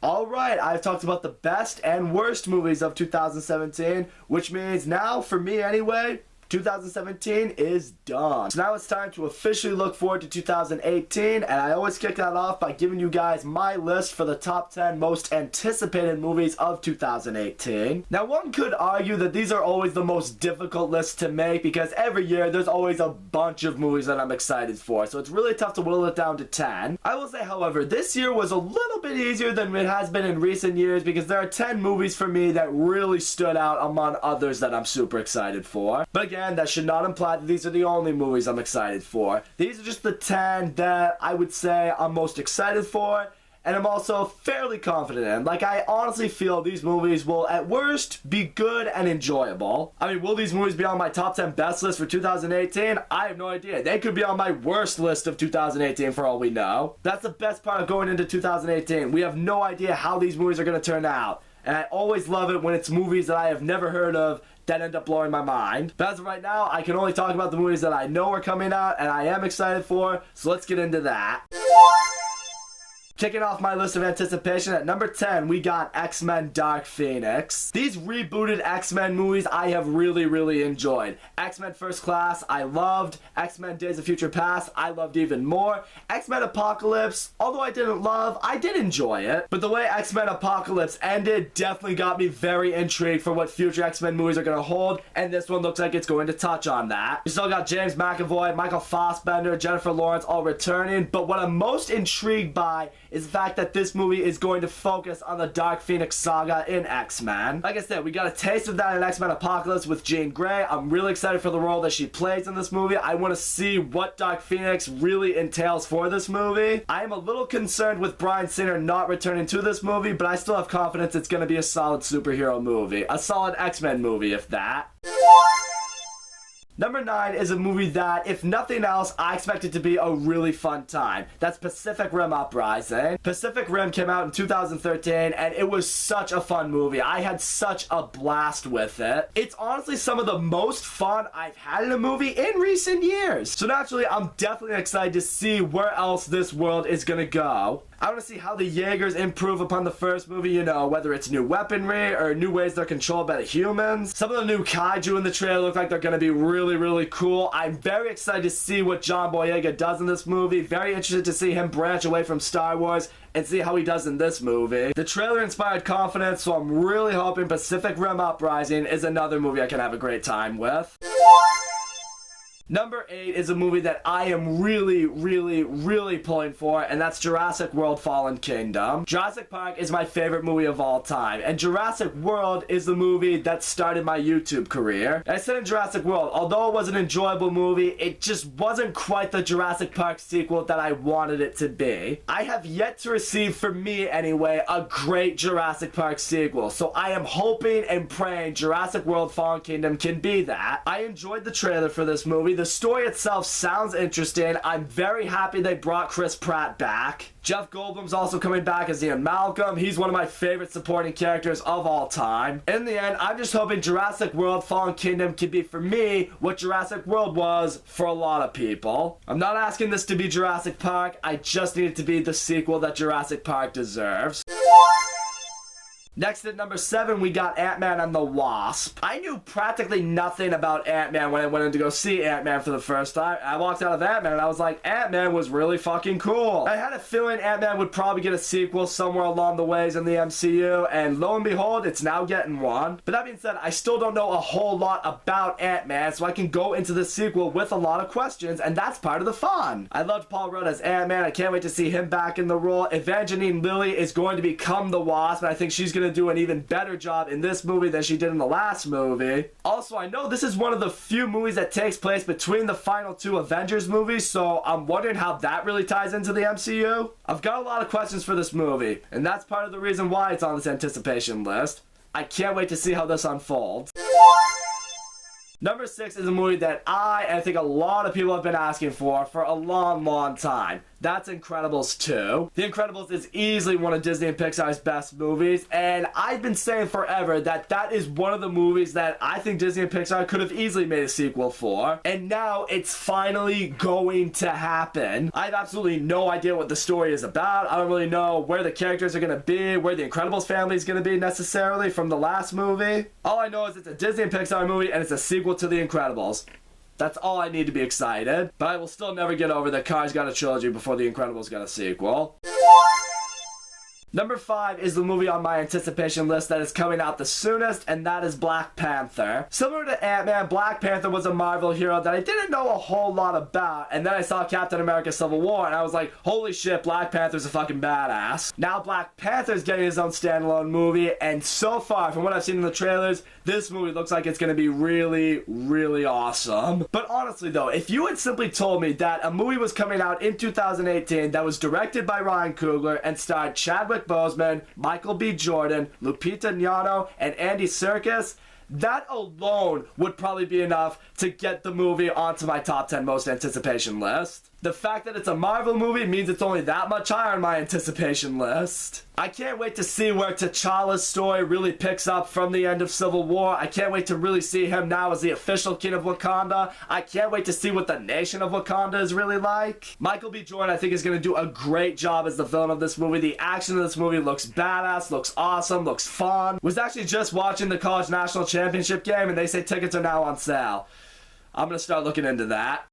Alright, I've talked about the best and worst movies of 2017, which means now, for me anyway, 2017 is done. So now it's time to officially look forward to 2018, and I always kick that off by giving you guys my list for the top 10 most anticipated movies of 2018. Now, one could argue that these are always the most difficult lists to make because every year there's always a bunch of movies that I'm excited for, so it's really tough to whittle it down to 10. I will say, however, this year was a little bit easier than it has been in recent years because there are 10 movies for me that really stood out among others that I'm super excited for. But again, that should not imply that these are the only movies I'm excited for. These are just the 10 that I would say I'm most excited for, and I'm also fairly confident in. Like, I honestly feel these movies will, at worst, be good and enjoyable. I mean, will these movies be on my top 10 best list for 2018? I have no idea. They could be on my worst list of 2018 for all we know. That's the best part of going into 2018. We have no idea how these movies are going to turn out. And I always love it when it's movies that I have never heard of that end up blowing my mind. But as of right now, I can only talk about the movies that I know are coming out and I am excited for, so let's get into that. Kicking off my list of anticipation, at number 10, we got X-Men Dark Phoenix. These rebooted X-Men movies I have really enjoyed. X-Men First Class, I loved. X-Men Days of Future Past, I loved even more. X-Men Apocalypse, although I didn't love, I did enjoy it. But the way X-Men Apocalypse ended definitely got me very intrigued for what future X-Men movies are going to hold, and this one looks like it's going to touch on that. We still got James McAvoy, Michael Fassbender, Jennifer Lawrence all returning, but what I'm most intrigued by is the fact that this movie is going to focus on the Dark Phoenix saga in X-Men. Like I said, we got a taste of that in X-Men Apocalypse with Jean Grey. I'm really excited for the role that she plays in this movie. I want to see what Dark Phoenix really entails for this movie. I am a little concerned with Bryan Singer not returning to this movie, but I still have confidence it's going to be a solid superhero movie. A solid X-Men movie, if that. Number 9 is a movie that, if nothing else, I expect it to be a really fun time. That's Pacific Rim Uprising. Pacific Rim came out in 2013, and it was such a fun movie. I had such a blast with it. It's honestly some of the most fun I've had in a movie in recent years. So naturally, I'm definitely excited to see where else this world is gonna go. I want to see how the Jaegers improve upon the first movie, you know, whether it's new weaponry or new ways they're controlled by the humans. Some of the new kaiju in the trailer look like they're going to be really cool. I'm very excited to see what John Boyega does in this movie. Very interested to see him branch away from Star Wars and see how he does in this movie. The trailer inspired confidence, so I'm really hoping Pacific Rim Uprising is another movie I can have a great time with. Number 8 is a movie that I am really pulling for, and that's Jurassic World Fallen Kingdom. Jurassic Park is my favorite movie of all time, and Jurassic World is the movie that started my YouTube career. I said in Jurassic World, although it was an enjoyable movie, it just wasn't quite the Jurassic Park sequel that I wanted it to be. I have yet to receive, for me anyway, a great Jurassic Park sequel, so I am hoping and praying Jurassic World Fallen Kingdom can be that. I enjoyed the trailer for this movie. The story itself sounds interesting. I'm very happy they brought Chris Pratt back. Jeff Goldblum's also coming back as Ian Malcolm. He's one of my favorite supporting characters of all time. In the end, I'm just hoping Jurassic World Fallen Kingdom can be, for me, what Jurassic World was for a lot of people. I'm not asking this to be Jurassic Park. I just need it to be the sequel that Jurassic Park deserves. Next at number 7, we got Ant-Man and the Wasp. I knew practically nothing about Ant-Man when I went in to go see Ant-Man for the first time. I walked out of Ant-Man and I was like, Ant-Man was really fucking cool. I had a feeling Ant-Man would probably get a sequel somewhere along the ways in the MCU, and lo and behold, it's now getting one. But that being said, I still don't know a whole lot about Ant-Man, so I can go into the sequel with a lot of questions, and that's part of the fun. I loved Paul Rudd as Ant-Man. I can't wait to see him back in the role. Evangeline Lilly is going to become the Wasp, and I think she's going to do an even better job in this movie than she did in the last movie. Also, I know this is one of the few movies that takes place between the final 2 Avengers movies, so I'm wondering how that really ties into the MCU. I've got a lot of questions for this movie, and that's part of the reason why it's on this anticipation list. I can't wait to see how this unfolds. Number 6 is a movie that I think a lot of people have been asking for a long time. That's Incredibles 2. The Incredibles is easily one of Disney and Pixar's best movies, and I've been saying forever that that is one of the movies that I think Disney and Pixar could have easily made a sequel for, and now it's finally going to happen. I have absolutely no idea what the story is about. I don't really know where the characters are going to be, where the Incredibles family is going to be necessarily from the last movie. All I know is it's a Disney and Pixar movie, and it's a sequel to The Incredibles. That's all I need to be excited, but I will still never get over that Cars got a trilogy before The Incredibles got a sequel. Number 5 is the movie on my anticipation list that is coming out the soonest, and that is Black Panther. Similar to Ant-Man, Black Panther was a Marvel hero that I didn't know a whole lot about, and then I saw Captain America Civil War, and I was like, holy shit, Black Panther's a fucking badass. Now Black Panther's getting his own standalone movie, and so far, from what I've seen in the trailers, this movie looks like it's going to be really, really awesome. But honestly though, if you had simply told me that a movie was coming out in 2018 that was directed by Ryan Coogler and starred Chadwick Boseman, Michael B. Jordan, Lupita Nyong'o, and Andy Serkis, that alone would probably be enough to get the movie onto my top 10 most anticipation list. The fact that it's a Marvel movie means it's only that much higher on my anticipation list. I can't wait to see where T'Challa's story really picks up from the end of Civil War. I can't wait to really see him now as the official king of Wakanda. I can't wait to see what the nation of Wakanda is really like. Michael B. Jordan, I think, is going to do a great job as the villain of this movie. The action of this movie looks badass, looks awesome, looks fun. Was actually just watching the college national championship game, and they say tickets are now on sale. I'm going to start looking into that.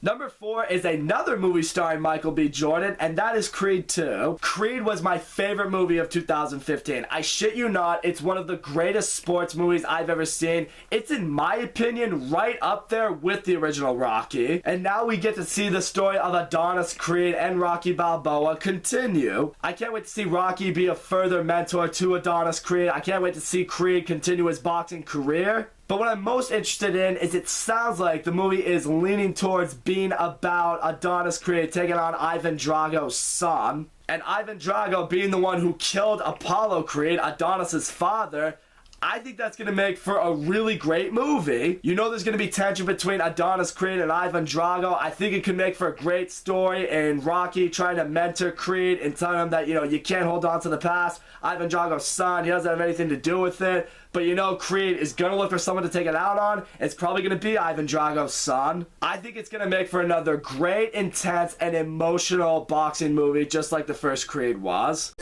Number 4 is another movie starring Michael B. Jordan, and that is Creed 2. Creed was my favorite movie of 2015. I shit you not, it's one of the greatest sports movies I've ever seen. It's, in my opinion, right up there with the original Rocky. And now we get to see the story of Adonis Creed and Rocky Balboa continue. I can't wait to see Rocky be a further mentor to Adonis Creed. I can't wait to see Creed continue his boxing career. But what I'm most interested in is it sounds like the movie is leaning towards being about Adonis Creed taking on Ivan Drago's son. And Ivan Drago being the one who killed Apollo Creed, Adonis's father. I think that's going to make for a really great movie. You know there's going to be tension between Adonis Creed and Ivan Drago. I think it could make for a great story, and Rocky trying to mentor Creed and tell him that, you know, you can't hold on to the past. Ivan Drago's son, he doesn't have anything to do with it. But you know, Creed is going to look for someone to take it out on. It's probably going to be Ivan Drago's son. I think it's going to make for another great, intense, and emotional boxing movie, just like the first Creed was.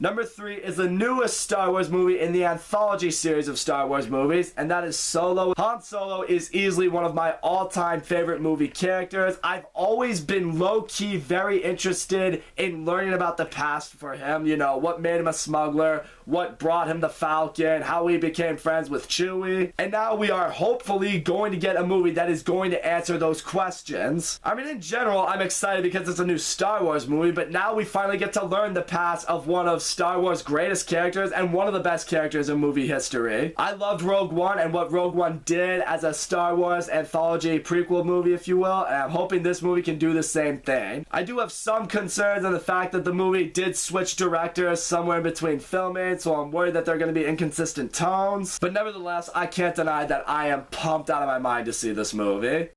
Number 3 is the newest Star Wars movie in the anthology series of Star Wars movies, and that is Solo. Han Solo is easily one of my all-time favorite movie characters. I've always been low-key very interested in learning about the past for him. You know, what made him a smuggler, what brought him the Falcon, how he became friends with Chewie. And now we are hopefully going to get a movie that is going to answer those questions. I mean, in general, I'm excited because it's a new Star Wars movie, but now we finally get to learn the past of one of Star Wars' greatest characters and one of the best characters in movie history. I loved Rogue One and what Rogue One did as a Star Wars anthology prequel movie, if you will, and I'm hoping this movie can do the same thing. I do have some concerns on the fact that the movie did switch directors somewhere in between filming, so I'm worried that there are going to be inconsistent tones. But nevertheless, I can't deny that I am pumped out of my mind to see this movie.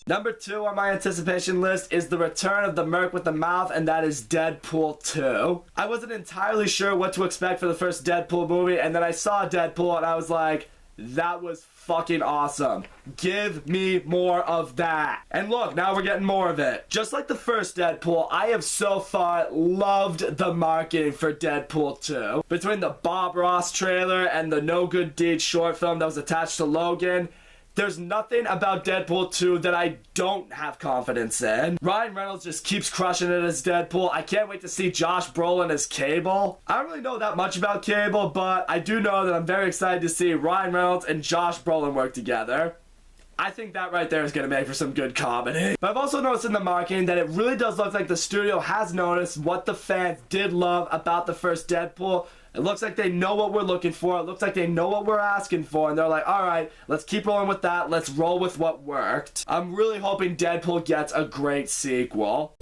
Number 2 on my anticipation list is the return of the Merc with the Mouth, and that is Deadpool 2. I wasn't entirely sure what to expect for the first Deadpool movie, and then I saw Deadpool and I was like, that was fucking awesome. Give me more of that. And look, now we're getting more of it. Just like the first Deadpool, I have so far loved the marketing for Deadpool 2. Between the Bob Ross trailer and the No Good Deed short film that was attached to Logan, there's nothing about Deadpool 2 that I don't have confidence in. Ryan Reynolds just keeps crushing it as Deadpool. I can't wait to see Josh Brolin as Cable. I don't really know that much about Cable, but I do know that I'm very excited to see Ryan Reynolds and Josh Brolin work together. I think that right there is going to make for some good comedy. But I've also noticed in the marketing that it really does look like the studio has noticed what the fans did love about the first Deadpool. It looks like they know what we're looking for. It looks like they know what we're asking for. And they're like, all right, let's keep rolling with that. Let's roll with what worked. I'm really hoping Deadpool gets a great sequel.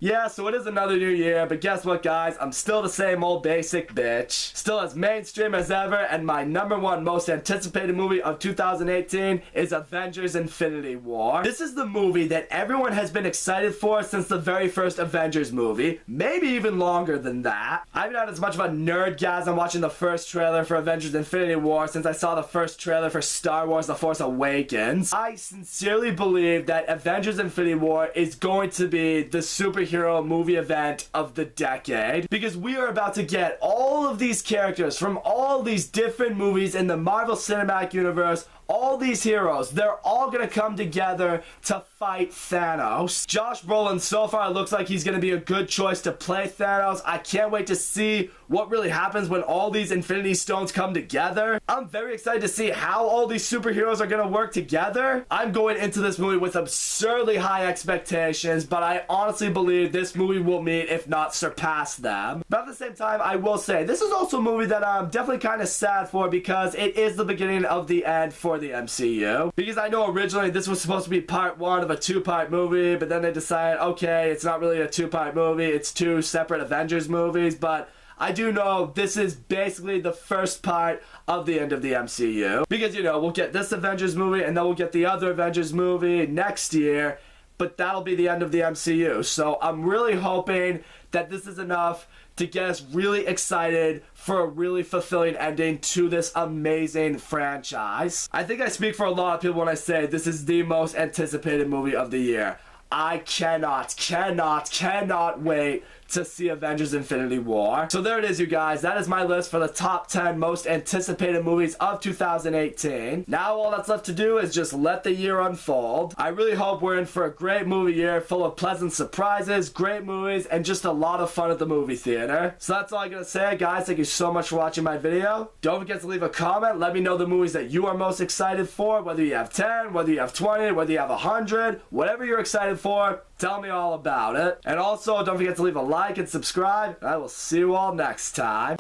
Yeah, so it is another new year, but guess what, guys? I'm still the same old basic bitch. Still as mainstream as ever, and my #1 most anticipated movie of 2018 is Avengers Infinity War. This is the movie that everyone has been excited for since the very first Avengers movie, maybe even longer than that. I've had as much of a nerdgasm watching the first trailer for Avengers Infinity War since I saw the first trailer for Star Wars The Force Awakens. I sincerely believe that Avengers Infinity War is going to be the superhero movie event of the decade, because we are about to get all of these characters from all these different movies in the Marvel Cinematic Universe. All these heroes, they're all gonna come together to fight Thanos. Josh Brolin so far looks like he's gonna be a good choice to play Thanos. I can't wait to see what really happens when all these Infinity Stones come together. I'm very excited to see how all these superheroes are gonna work together. I'm going into this movie with absurdly high expectations, but I honestly believe this movie will meet, if not surpass them. But at the same time, I will say, this is also a movie that I'm definitely kind of sad for, because it is the beginning of the end for the MCU. Because I know originally this was supposed to be part 1 of a 2-part movie, but then they decided, okay, it's not really a 2-part movie, it's 2 separate Avengers movies, but I do know this is basically the first part of the end of the MCU. Because, you know, we'll get this Avengers movie, and then we'll get the other Avengers movie next year, but that'll be the end of the MCU. So I'm really hoping that this is enough to get us really excited for a really fulfilling ending to this amazing franchise. I think I speak for a lot of people when I say this is the most anticipated movie of the year. I cannot wait to see Avengers Infinity War. So there it is, you guys. That is my list for the top 10 most anticipated movies of 2018. Now all that's left to do is just let the year unfold. I really hope we're in for a great movie year full of pleasant surprises, great movies, and just a lot of fun at the movie theater. So that's all I gotta say, guys. Thank you so much for watching my video. Don't forget to leave a comment. Let me know the movies that you are most excited for, whether you have 10, whether you have 20, whether you have 100, whatever you're excited for, tell me all about it. And also, don't forget to leave a like and subscribe. I will see you all next time.